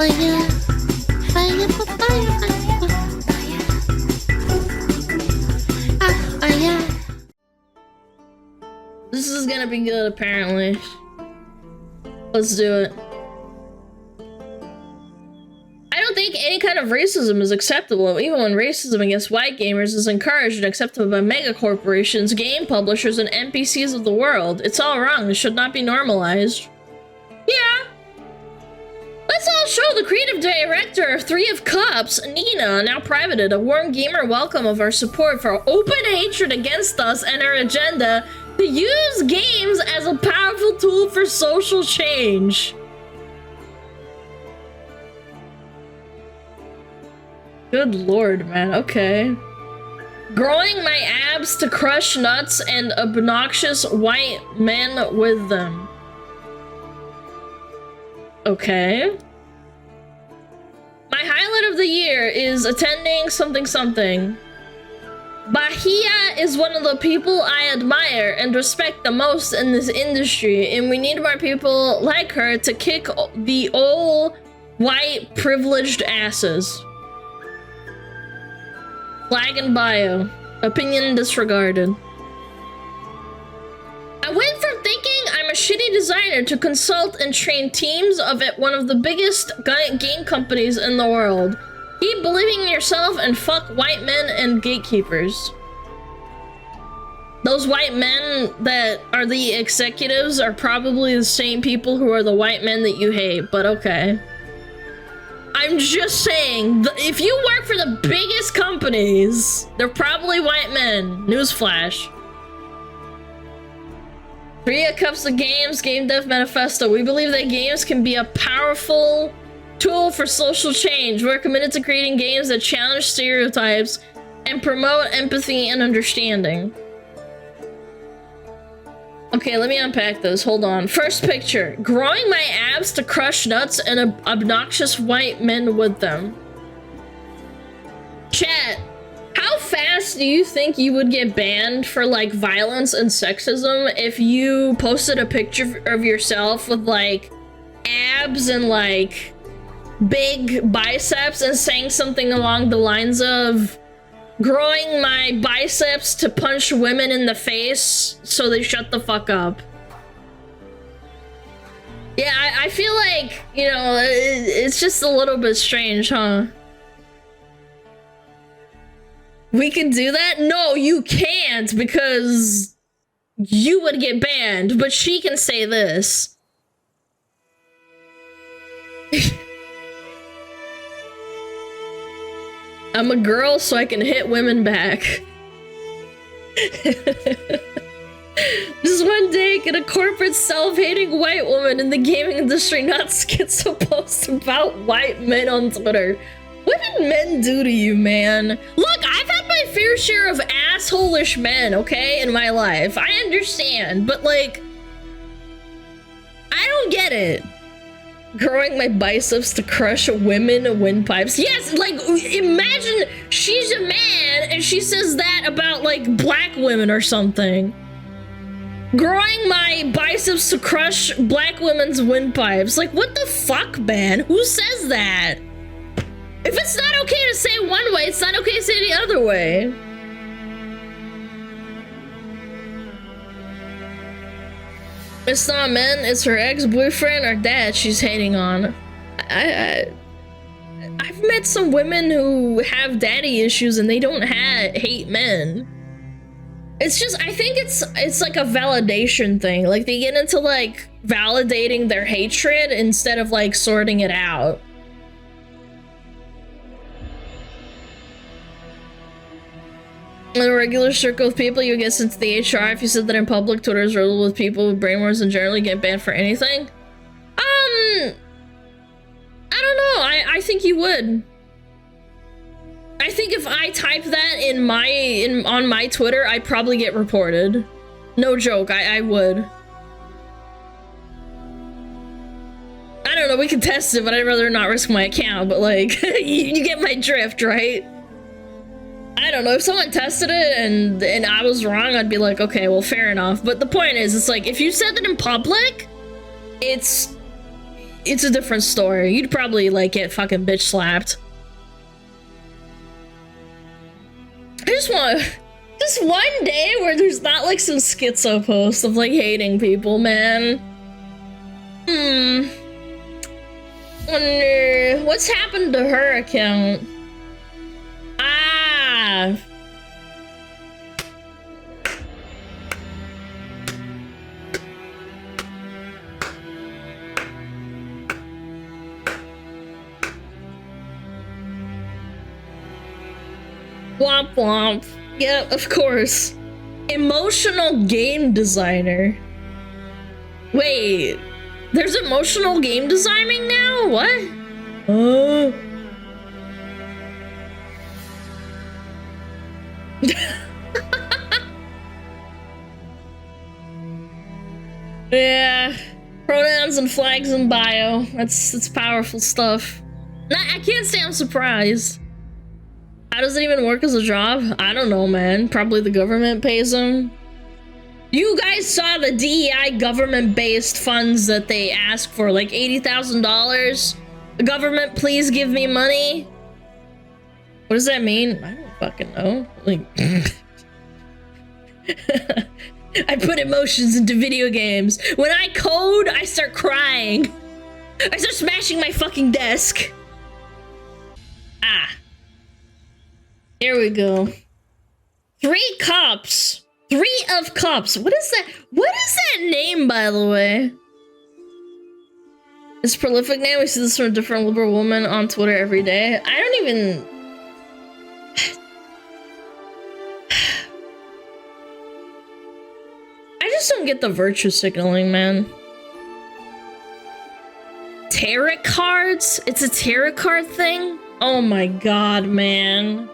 fire, fire, fire, fire. This is gonna be good, apparently. Let's do it. I don't think any kind of racism is acceptable, even when racism against white gamers is encouraged and accepted by mega corporations, game publishers, and NPCs of the world. It's all wrong. It should not be normalized. Yeah. Let's all show the creative director of Three of Cups, Nina, now privated, a warm gamer welcome of our support for open hatred against us and our agenda to use games as a powerful tool for social change. Good lord, man. Okay. Growing my abs to crush nuts and obnoxious white men with them. Okay. My highlight of the year is attending something something. Bahia is one of the people I admire and respect the most in this industry, and we need more people like her to kick the old white privileged asses. Flag and bio. Opinion disregarded. I went from thinking I'm a shitty designer to consult and train teams of one of the biggest game companies in the world. Keep believing in yourself and fuck white men and gatekeepers. Those white men that are the executives are probably the same people who are the white men that you hate, but okay. I'm just saying, if you work for the biggest companies, they're probably white men. Newsflash. Three Cups of Games, Game Dev Manifesto. We believe that games can be a powerful tool for social change. We're committed to creating games that challenge stereotypes and promote empathy and understanding. Okay, let me unpack this. Hold on. First picture. Growing my abs to crush nuts and obnoxious white men with them. Chat. How fast do you think you would get banned for, like, violence and sexism if you posted a picture of yourself with, like, abs and, like, big biceps and saying something along the lines of growing my biceps to punch women in the face so they shut the fuck up? Yeah, I feel like, you know, it's just a little bit strange, huh? We can do that? No, you can't, because you would get banned, but she can say this. I'm a girl, so I can hit women back. Just one day, get a corporate self-hating white woman in the gaming industry not skits a post about white men on Twitter. What did men do to you, man? Look, I've had my fair share of asshole-ish men, okay, in my life. I understand, but, like, I don't get it. Growing my biceps to crush women windpipes. Yes, like, imagine she's a man and she says that about, like, black women or something. Growing my biceps to crush black women's windpipes. Like, what the fuck, man? Who says that? If it's not okay to say one way, it's not okay to say the other way. It's not men, it's her ex-boyfriend or dad she's hating on. I've met some women who have daddy issues and they don't hate men. It's just, I think it's like a validation thing. Like, they get into, like, validating their hatred instead of, like, sorting it out. In a regular circle of people, you get sent to the HR. If you said that in public, Twitter is riddled with people with brainworms and generally get banned for anything. I don't know. I think you would. I think if I type that on my Twitter, I'd probably get reported. No joke, I would. I don't know, we can test it, but I'd rather not risk my account, but like, you get my drift, right? I don't know, if someone tested it and I was wrong, I'd be like, okay, well, fair enough. But the point is, it's like, if you said that in public, it's a different story. You'd probably like get fucking bitch slapped. I just want just one day where there's not like some schizo post of like hating people, man. Wonder what's happened to her account. Ah. Womp womp. Yeah, of course. Emotional game designer. Wait, there's emotional game designing now? What? Yeah. Pronouns and flags in bio. That's powerful stuff. I can't say I'm surprised. How does it even work as a job? I don't know, man. Probably the government pays them. You guys saw the DEI government-based funds that they asked for, like $80,000? The government, please give me money? What does that mean? I don't fucking know. Like, I put emotions into video games. When I code, I start crying. I start smashing my fucking desk. Ah. Here we go. 3 cups. 3 of cups. What is that? What is that name, by the way? It's prolific name. We see this from a different liberal woman on Twitter every day. I don't even... I just don't get the virtue signaling, man. Tarot cards? It's a tarot card thing? Oh my god, man.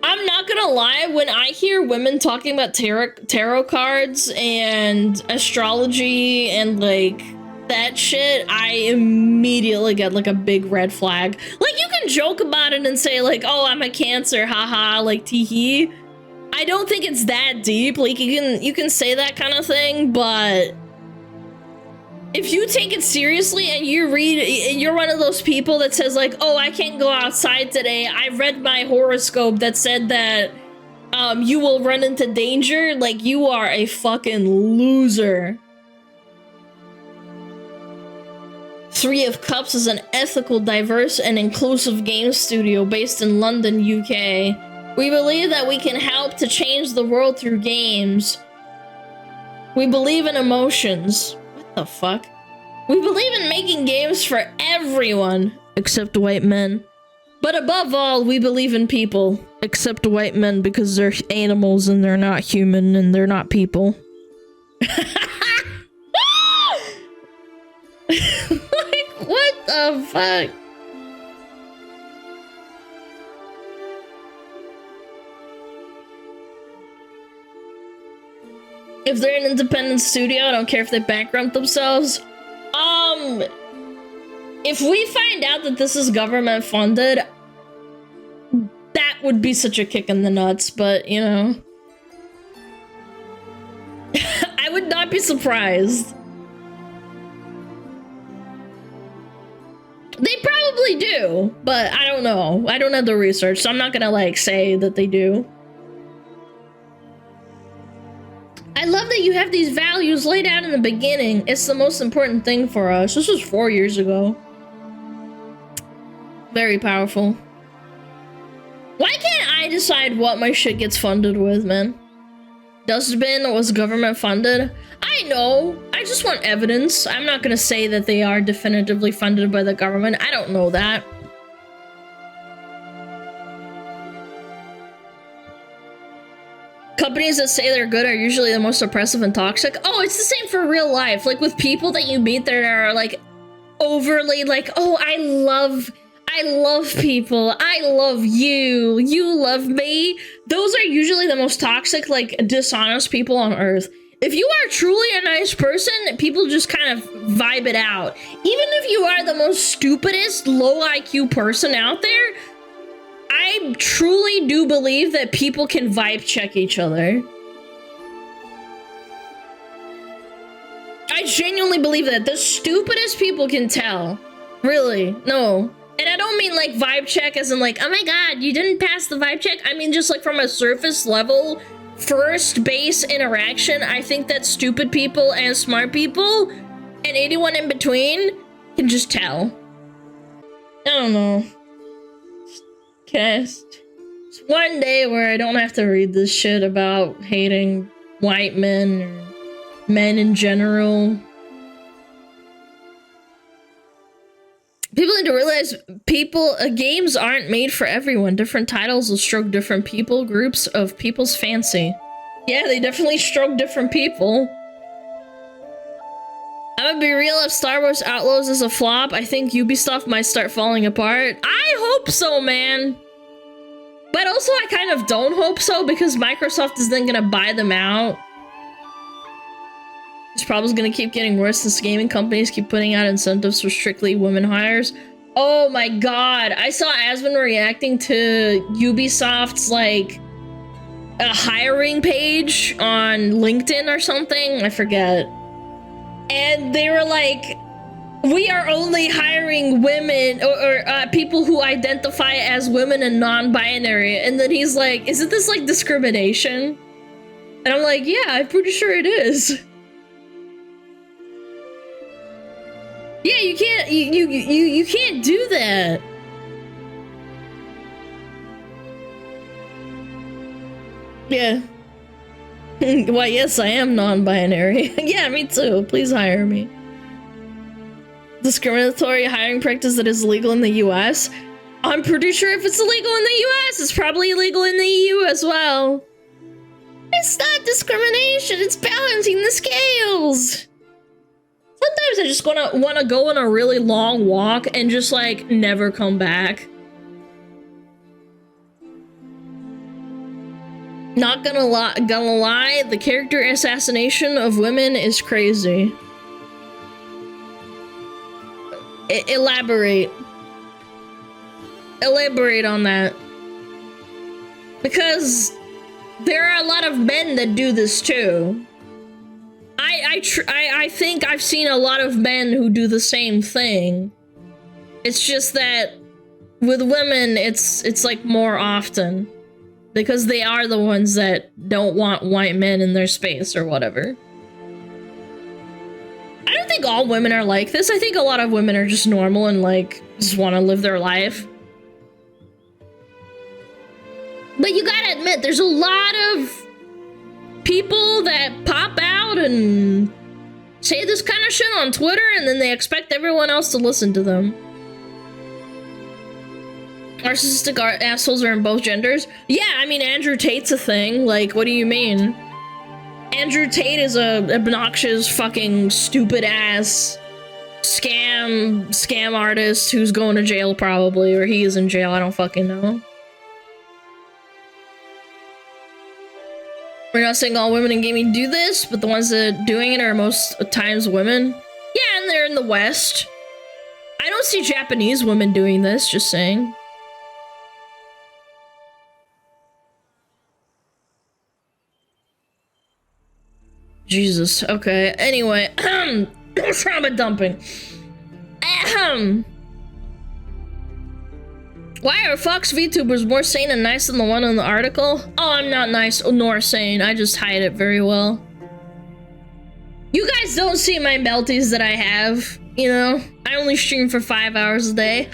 I'm not gonna lie, when I hear women talking about tarot cards and astrology and like that shit, I immediately get like a big red flag. Like, you can joke about it and say like, oh, I'm a Cancer, haha, like teehee. I don't think it's that deep. Like, you can say that kind of thing, but if you take it seriously and you're one of those people that says like, oh, I can't go outside today, I read my horoscope that said that you will run into danger, like, you are a fucking loser. 3 of Cups is an ethical, diverse, and inclusive game studio based in London, UK. We believe that we can help to change the world through games. We believe in emotions. What the fuck? We believe in making games for everyone, except white men. But above all, we believe in people, except white men, because they're animals and they're not human and they're not people. Like, what the fuck? If they're an independent studio, I don't care if they bankrupt themselves. If we find out that this is government funded, that would be such a kick in the nuts, but, you know. I would not be surprised. They probably do, but I don't know. I don't have the research, so I'm not gonna, like, say that they do. I love that you have these values laid out in the beginning. It's the most important thing for us. This was 4 years ago. Very powerful. Why can't I decide what my shit gets funded with, man? Dustbin was government funded? I know. I just want evidence. I'm not gonna say that they are definitively funded by the government. I don't know that. Companies that say they're good are usually the most oppressive and toxic. Oh, it's the same for real life. Like, with people that you meet that are, like, overly, like, oh, I love people. I love you. You love me. Those are usually the most toxic, like, dishonest people on earth. If you are truly a nice person, people just kind of vibe it out. Even if you are the most stupidest, low IQ person out there, I truly do believe that people can vibe check each other. I I genuinely believe that. The stupidest people can tell. Really, no. And I don't mean like vibe check as in like, oh my god, you didn't pass the vibe check. I mean just like from a surface level, first base interaction, I think that stupid people and smart people and anyone in between can just tell. I don't know. Cast. It's one day where I don't have to read this shit about hating white men or men in general. People need to realize games aren't made for everyone. Different titles will stroke different groups of people's fancy. Yeah, they definitely stroke different people. I'm gonna be real, if Star Wars Outlaws is a flop, I think Ubisoft might start falling apart. I hope so, man. But also I kind of don't hope so because Microsoft is then gonna buy them out. This problem's gonna keep getting worse since gaming companies keep putting out incentives for strictly women hires. Oh my god, I saw Asmon reacting to Ubisoft's like a hiring page on LinkedIn or something, I forget. And they were like, we are only hiring women or people who identify as women and non-binary. And then he's like, isn't this like discrimination? And I'm like, yeah, I'm pretty sure it is. Yeah, you can't you can't do that. Yeah. Why, yes, I am non-binary. Yeah, me too. Please hire me. Discriminatory hiring practice that is illegal in the US. I'm pretty sure if it's illegal in the US, it's probably illegal in the EU as well. It's not discrimination, it's balancing the scales. Sometimes I just want to go on a really long walk and just like never come back. Not gonna lie, the character assassination of women is crazy. Elaborate on that. Because there are a lot of men that do this too. I think I've seen a lot of men who do the same thing. It's just that with women, it's like more often. Because they are the ones that don't want white men in their space or whatever. I don't think all women are like this. I think a lot of women are just normal and like just want to live their life. But you gotta admit, there's a lot of people that pop out and say this kind of shit on Twitter and then they expect everyone else to listen to them. Narcissistic assholes are in both genders. Yeah, I mean, Andrew Tate's a thing. Like, what do you mean? Andrew Tate is a obnoxious, fucking, stupid-ass scam artist who's going to jail, probably. Or he is in jail, I don't fucking know. We're not saying all women in gaming do this, but the ones that are doing it are most times women. Yeah, and they're in the West. I don't see Japanese women doing this, just saying. Jesus, okay. Anyway, trauma dumping. Why are Fox VTubers more sane and nice than the one in the article? Oh, I'm not nice nor sane. I just hide it very well. You guys don't see my melties that I have, you know? I only stream for 5 hours a day.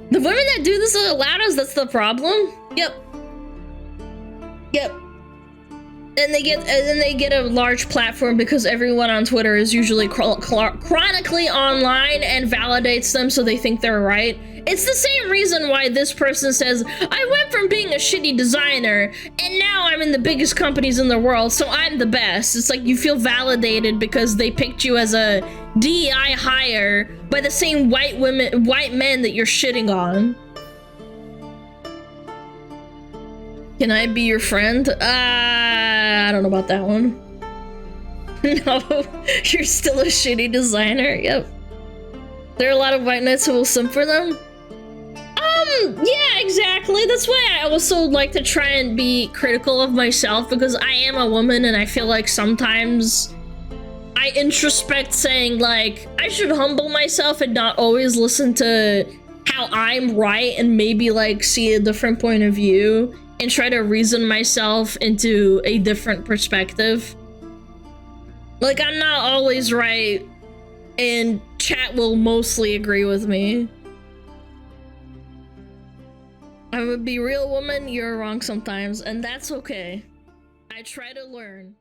The women that do this are the loudest, that's the problem? Yep. And they get a large platform because everyone on Twitter is usually chronically online and validates them so they think they're right. It's the same reason why this person says, I went from being a shitty designer and now I'm in the biggest companies in the world, so I'm the best. It's like you feel validated because they picked you as a DEI hire by the same white men that you're shitting on. Can I be your friend? I don't know about that one. No, you're still a shitty designer. Yep. There are a lot of white knights who will simp for them. Yeah, exactly. That's why I also like to try and be critical of myself because I am a woman and I feel like sometimes I introspect saying, like, I should humble myself and not always listen to how I'm right and maybe, like, see a different point of view and try to reason myself into a different perspective. Like, I'm not always right, and chat will mostly agree with me. I'm a be real woman, you're wrong sometimes, and that's okay. I try to learn.